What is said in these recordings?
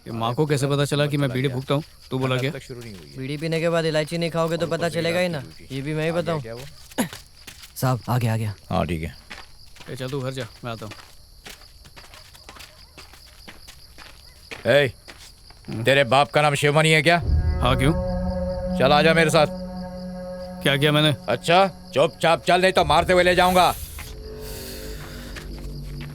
ये माँ को कैसे पता चला कि मैं बीड़ी फूकता हूँ? तू बोला क्या? बीड़ी पीने के बाद इलायची नहीं खाओगे तो पता चलेगा ही ना। ये भी मैं ही बताऊँ। साहब आ गया। हाँ ठीक है। ए, चल तू घर जा, मैं आता हूँ। तेरे बाप का नाम शिवमणि है क्या? हाँ क्यों? चल आजा मेरे साथ। क्या किया मैंने? अच्छा चुपचाप चल, नहीं तो मारते हुए ले जाऊंगा।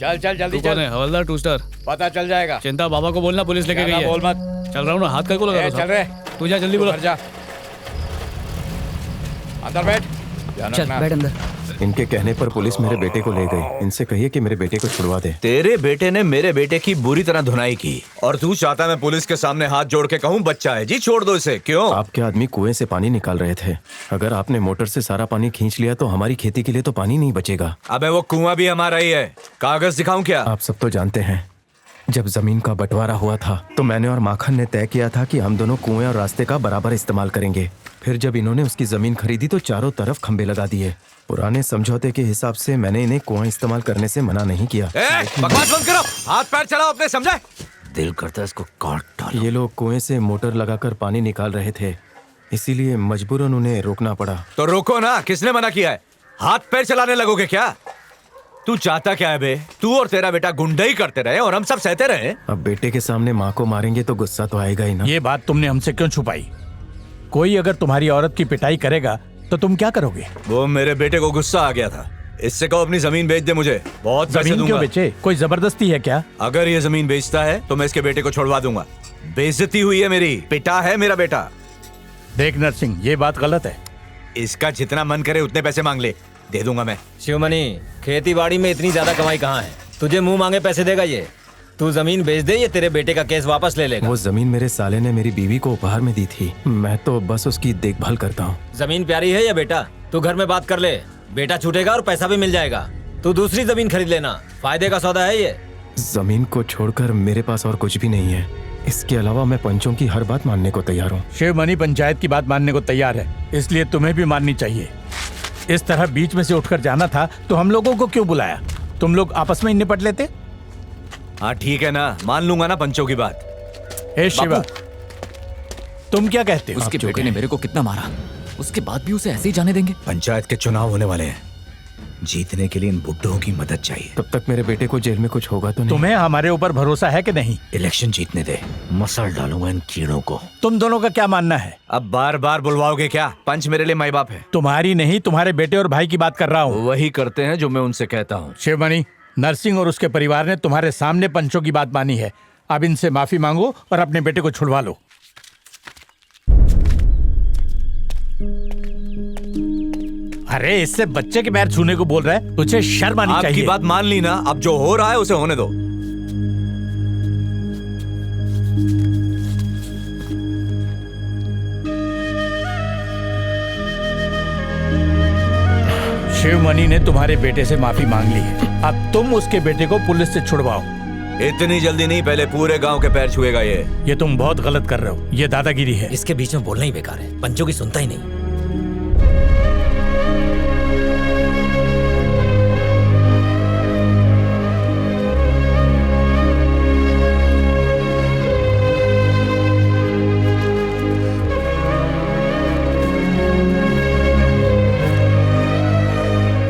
चल चल जल्दी तू कौन चल। है? हवलदार टू स्टार? पता चल जाएगा। चिंता बाबा को बोलना पुलिस लेके गई है। बोल मत। चल रहा हूँ ना, हाथ कर को लगा रहा चल रहे। तू जा जल्दी बोलो। जा अंदर बैठ। चल बैठ अंदर। इनके कहने पर पुलिस मेरे बेटे को ले गई। इनसे कहिए कि मेरे बेटे को छुड़वा दे। तेरे बेटे ने मेरे बेटे की बुरी तरह धुनाई की और तू चाहता मैं पुलिस के सामने हाथ जोड़ के कहूँ बच्चा है जी छोड़ दो इसे? क्यों? आपके आदमी कुएं से पानी निकाल रहे थे। अगर आपने मोटर से सारा पानी खींच लिया तो हमारी खेती के लिए तो पानी नहीं बचेगा। अबे वो कुआं भी हमारा ही है। कागज दिखाऊं क्या? आप सब तो जानते हैं, जब जमीन का बंटवारा हुआ था तो मैंने और माखन ने तय किया था कि हम दोनों कुएं और रास्ते का बराबर इस्तेमाल करेंगे। फिर जब इन्होंने उसकी जमीन खरीदी तो चारों तरफ खंबे लगा दिए। पुराने समझौते के हिसाब से मैंने इन्हें कुआं इस्तेमाल करने से मना नहीं किया। बकवास बंद करो, हाथ पैर चलाओ अपने, समझे? दिल करता है इसको काट डालो। ये लोग कुएं से मोटर लगाकर पानी निकाल रहे थे, इसीलिए मजबूरन उन्हें रोकना पड़ा। तो रोको ना, किसने मना किया है? हाथ पैर चलाने लगोगे क्या? तू चाहता क्या है बे? तू और तेरा बेटा गुंडई करते रहे और हम सब सहते रहे। अब बेटे के सामने माँ को मारेंगे तो गुस्सा तो आएगा ही ना। ये बात तुमने हमसे क्यों छुपाई? कोई अगर तुम्हारी औरत की पिटाई करेगा तो तुम क्या करोगे? वो मेरे बेटे को गुस्सा आ गया था, इससे कहो अपनी जमीन बेच दे मुझे, बहुत पैसे जमीन क्यों दूंगा। बेचे? कोई जबरदस्ती है क्या? अगर ये जमीन बेचता है तो मैं इसके बेटे को छोड़वा दूंगा। बेइज्जती हुई है मेरी, पिटा है मेरा बेटा। देख नरसिंह, ये बात गलत है। इसका जितना मन करे उतने पैसे मांग ले, दे दूंगा मैं। शिवमणि, खेती बाड़ी में इतनी ज्यादा कमाई कहाँ है? तुझे मुंह मांगे पैसे देगा ये? तू जमीन बेच दे, ये तेरे बेटे का केस वापस ले लेगा। वो जमीन मेरे साले ने मेरी बीवी को उपहार में दी थी, मैं तो बस उसकी देखभाल करता हूँ। जमीन प्यारी है या बेटा? तू घर में बात कर ले, बेटा छूटेगा और पैसा भी मिल जाएगा। तू दूसरी जमीन खरीद लेना, फायदे का सौदा है ये। जमीन को छोड़कर मेरे पास और कुछ भी नहीं है। इसके अलावा मैं पंचों की हर बात मानने को तैयार हूँ। शिवमणि पंचायत की बात मानने को तैयार है, इसलिए तुम्हें भी माननी चाहिए। इस तरह बीच में से उठकर जाना था तो हम लोगों को क्यों बुलाया? तुम लोग आपस में ही निपट लेते। हाँ ठीक है ना, मान लूंगा ना पंचों की बात। हे शिवा, तुम क्या कहते हो? उसके बेटे ने मेरे को कितना मारा, उसके बाद भी उसे ऐसे ही जाने देंगे? पंचायत के चुनाव होने वाले हैं, जीतने के लिए इन बुड्ढों की मदद चाहिए। तब तक मेरे बेटे को जेल में कुछ होगा तो नहीं? तुम्हें हमारे ऊपर भरोसा है कि नहीं? इलेक्शन जीतने दे, मसल डालूंगा इन कीड़ों को। तुम दोनों का क्या मानना है? अब बार बार बुलवाओगे क्या? पंच मेरे लिए माई बाप है। तुम्हारी नहीं, तुम्हारे बेटे और भाई की बात कर रहा हूँ। वही करते हैं जो मैं उनसे कहता हूँ। शिवमणि, नरसिंह और उसके परिवार ने तुम्हारे सामने पंचों की बात मानी है। अब इनसे माफी मांगो और अपने बेटे को छुड़वा लो। अरे इससे बच्चे के पैर छूने को बोल रहा है, तुझे शर्म आनी चाहिए। आपकी बात मान ली ना, अब जो हो रहा है उसे होने दो। शिवमणि ने तुम्हारे बेटे से माफी मांग ली है, अब तुम उसके बेटे को पुलिस से छुड़वाओ। इतनी जल्दी नहीं, पहले पूरे गांव के पैर छुएगा ये। ये तुम बहुत गलत कर रहे हो, ये दादागिरी है। इसके बीच में बोलना ही बेकार है, पंचों की सुनता ही नहीं।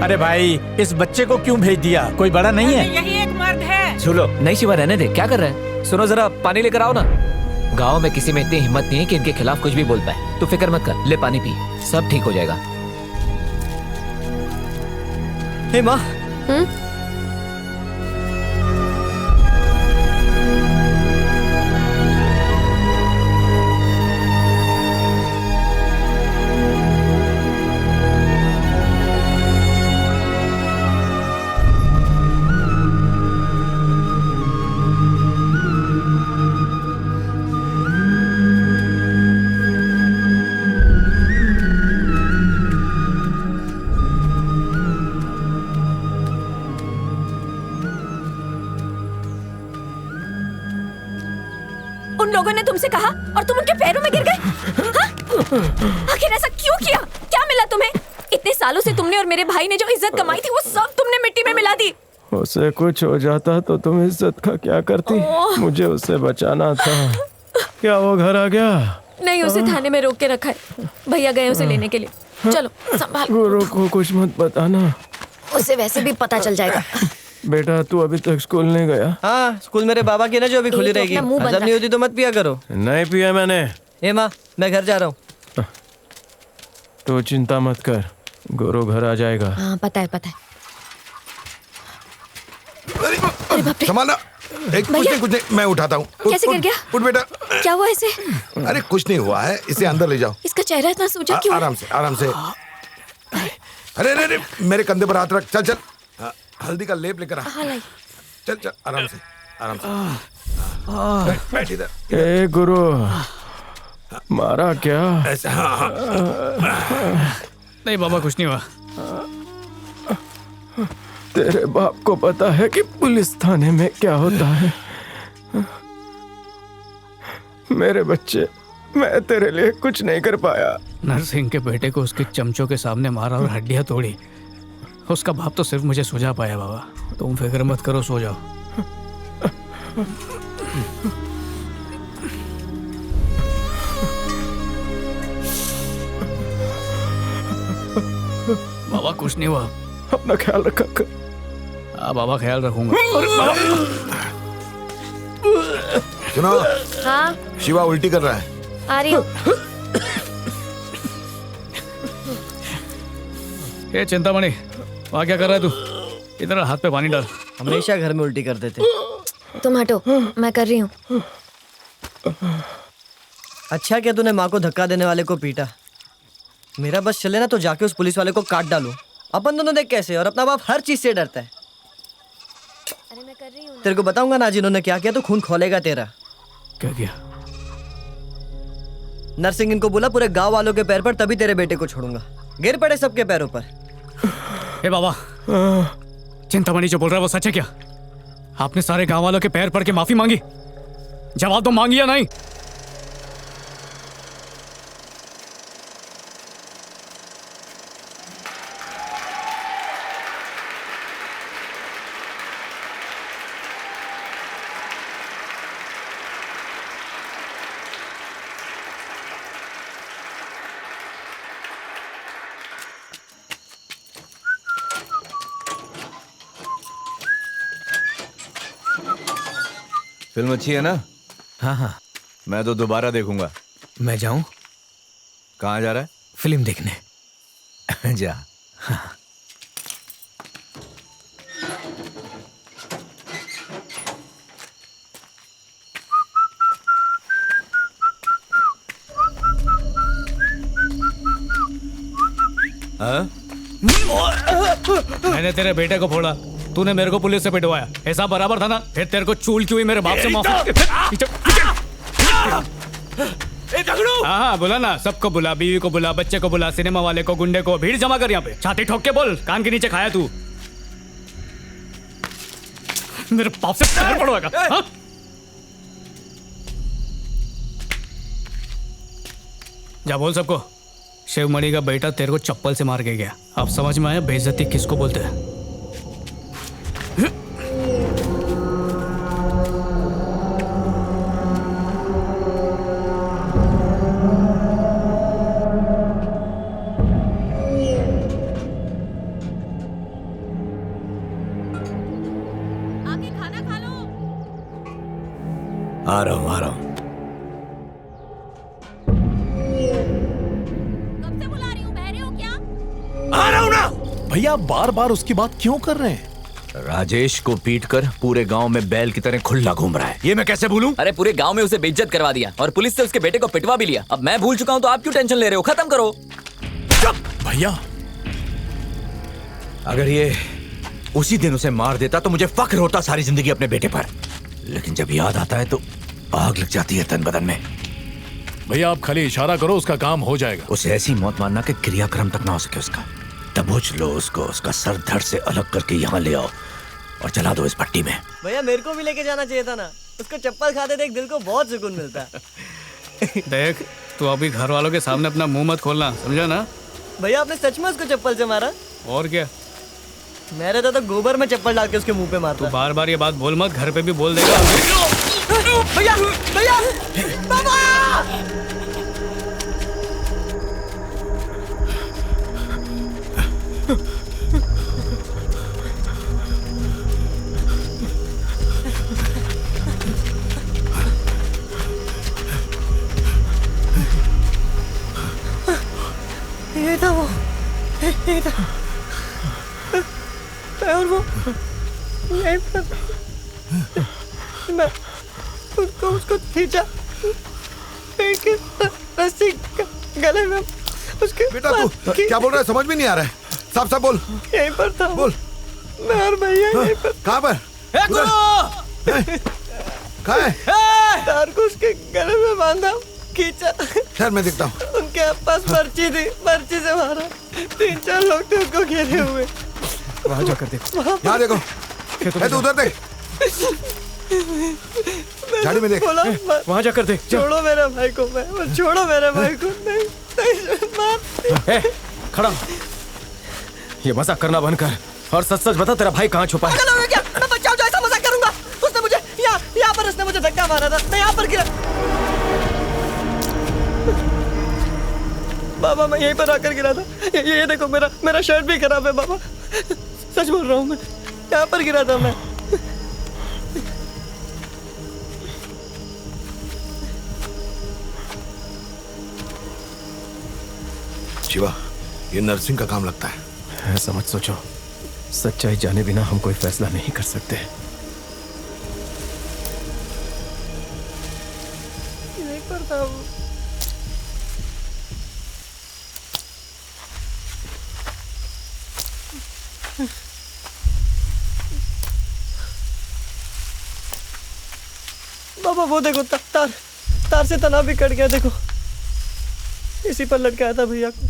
अरे भाई, इस बच्चे को क्यों भेज दिया? कोई बड़ा नहीं है? यही एक मर्द है। छू लो। नहीं शिवा, रहने दे, क्या कर रहा है? सुनो जरा, पानी लेकर आओ ना। गांव में किसी में इतनी हिम्मत नहीं है कि इनके खिलाफ कुछ भी बोल पाए। तू फिक्र मत कर, ले पानी पी, सब ठीक हो जाएगा। हे माँ, उन लोगों ने तुमसे कहा और तुम उनके पैरों में गिर गए? हाँ? आखिर ऐसा क्यों किया? क्या मिला तुम्हें? इतने सालों से तुमने और मेरे भाई ने जो इज्जत कमाई थी वो सब तुमने मिट्टी में मिला दी। उसे कुछ हो जाता तो तुम इज्जत का क्या करती? मुझे उसे बचाना था। क्या वो घर आ गया? नहीं, उसे थाने में रोक के रखा है। भैया गए उसे लेने के लिए। चलो संभाल। गुरु को कुछ मत बताना। उसे वैसे भी पता चल जाएगा। बेटा तू अभी तक स्कूल नहीं गया? हाँ, स्कूल मेरे बाबा की ना, जो अभी खुली एक तो रहेगी। अपना मुंह बंद हजम नहीं होती तो मत पिया करो। नहीं पिया मैंने। ए माँ, मैं घर जा रहा हूँ। तू चिंता मत कर, गुरु घर आ जाएगा। हाँ पता है। संभालना। कुछ नहीं, मैं उठाता हूँ। कैसे गिर गया? उठ बेटा। क्या हुआ इसे? अरे कुछ नहीं हुआ है, इसे अंदर ले जाओ। इसका चेहरा इतना सूजा क्यों है? आराम से। अरे अरे मेरे कंधे पर हाथ रख। चल हल्दी का लेप लेकर आ। हाँ लाई। चल आराम से। बैठ इधर। ए गुरु, मारा क्या? ऐसे हाँ। नहीं बाबा, कुछ नहीं हुआ। तेरे बाप को पता है कि पुलिस थाने में क्या होता है? मेरे बच्चे, मैं तेरे लिए कुछ नहीं कर पाया। नरसिंह के बेटे को उसके चमचों के सामने मारा और हड्डियां तोड़ी। उसका बाप तो सिर्फ मुझे सुझा पाया। बाबा तुम फिक्र मत करो, सो जाओ। बाबा कुछ नहीं हुआ। अपना ख्याल रखा कर। हाँ बाबा, ख्याल रखूंगा। सुनो, हाँ शिवा उल्टी कर रहा है। आ रही हूँ। ये चिंतामणि, वहाँ क्या कर रहा है तू? इधर हाथ पे पानी डाल। हमेशा घर में उल्टी करते थे। तुम हटो, मैं कर रही हूँ। अच्छा क्या तूने माँ को धक्का देने वाले को पीटा? मेरा बस चले ना तो जाके उस पुलिस वाले को काट डालो। अपन दोनों देख कैसे, और अपना बाप हर चीज से डरता है। अरे मैं कर रही हूँ। तेरे को बताऊंगा ना जिन्होंने क्या किया तो खून खोलेगा तेरा। क्या किया? नरसिंह इनको बोला पूरे गांव वालों के पैर पर, तभी तेरे बेटे को छोड़ूंगा। गिर पड़े सबके पैरों पर। ए बाबा, चिंतामणि जो बोल रहा है वो सच है क्या? आपने सारे गांव वालों के पैर पड़ के माफी मांगी? जवाब तो मांगी या नहीं? फिल्म अच्छी है ना? हाँ, मैं तो दोबारा देखूंगा। मैं जाऊं कहाँ जा रहा फिल्म देखने? है? जा। मैंने तेरे बेटे को फोड़ा, तूने मेरे को पुलिस से पिटवाया। ऐसा बराबर था ना? फिर तेरे को चूल क्यों हुई मेरे बाप से माफी? हाँ बुला ना, सबको बुला, बीवी को बुला, बच्चे को बुला, सिनेमा वाले को, गुंडे को, भीड़ जमा कर यहाँ पे। छाती ठोक के बोल, कान के नीचे खाया तू? मेरे बाप से पैर पड़वाएगा? हाँ? जा बोल सबको, शिवमणि का बेटा तेरे को चप्पल से मार के गया। अब समझ में आया बेइज्जती किसको बोलते हैं? आके खाना खा लो। आ रहा हूँ। कब से बुला रही हूँ, बह रहे हो क्या? आ रहा हूँ ना। भैया आप बार बार उसकी बात क्यों कर रहे हैं? राजेश को पीटकर पूरे गांव में बैल की तरह खुला घूम रहा है, ये मैं कैसे भूलूं? अरे पूरे गांव में उसे बेइज्जत करवा दिया और पुलिस से उसके बेटे को पिटवा भी लिया। अब मैं भूल चुका हूँ तो आप क्यों टेंशन ले रहे हो? खत्म करो। भैया अगर ये उसी दिन उसे मार देता तो मुझे फक्र होता सारी जिंदगी अपने बेटे पर, लेकिन जब याद आता है तो आग लग जाती है तन बदन में। भैया आप खाली इशारा करो, उसका काम हो जाएगा। उसे ऐसी मौत मारना कि क्रियाक्रम तक ना हो सके उसका। दबोच लो उसको, उसका सर धड़ से अलग करके यहाँ ले आओ और चला दो इस भट्टी में। भैया मेरे को भी लेके जाना चाहिए था ना, उसको चप्पल खाते देख दिल को बहुत सुकून मिलता है। देख, तू अभी घर वालों के सामने अपना मुंह मत खोलना, समझा ना? भैया आपने सच में उसको चप्पल से मारा? और क्या, मेरे तो गोबर में चप्पल डाल के उसके मुंह पे मारता। बार बार ये बात बोल मत, घर पे भी बोल देगा। भैया भैया बाबा ये था वो, ये था और वो यहीं पर मैं उसको खींचा, रस्सी गले में उसके। बेटा तू क्या बोल रहा है, समझ में नहीं आ रहा है। साफ साफ बोल। यहीं पर था बोल। मैं और भैया यहीं पर। कहाँ पर? कहाँ है? तार को उसके गले में बांधा, खींचा। खैर मैं देखता हूँ। उनके पास पर्ची थी, पर्ची से मारा। 3-4 लोग थे उसको घेरे हुए। वहां जाकर देखो। यहाँ देखो। तू उधर देख, झाड़ी में देख। वहां जाकर देख। छोड़ो मेरे भाई को, मैं छोड़ो मेरे भाई को। नहीं नहीं मार। खड़ा, ये मजाक करना बंद कर और सच सच बता, तेरा भाई कहाँ छुपा है? पागल हो गया? मैं बचाओ जो ऐसा मजाक करूंगा। उसने मुझे यहाँ पर उसने मुझे धक्का मारा था, मैं यहाँ पर गिरा। बाबा मैं यहीं पर आकर गिरा था। ये देखो मेरा शर्ट भी खराब है बाबा, सच बोल रहा हूँ, मैं यहाँ पर गिरा था मैं। शिवा, ये नर्सिंग का काम लगता है। ऐसा मत सोचो, सच्चाई जाने बिना हम कोई फैसला नहीं कर सकते। यहीं पर था वो। बाबा वो देखो, तार से तना भी कट गया, देखो इसी पर लटकाया था भैया को।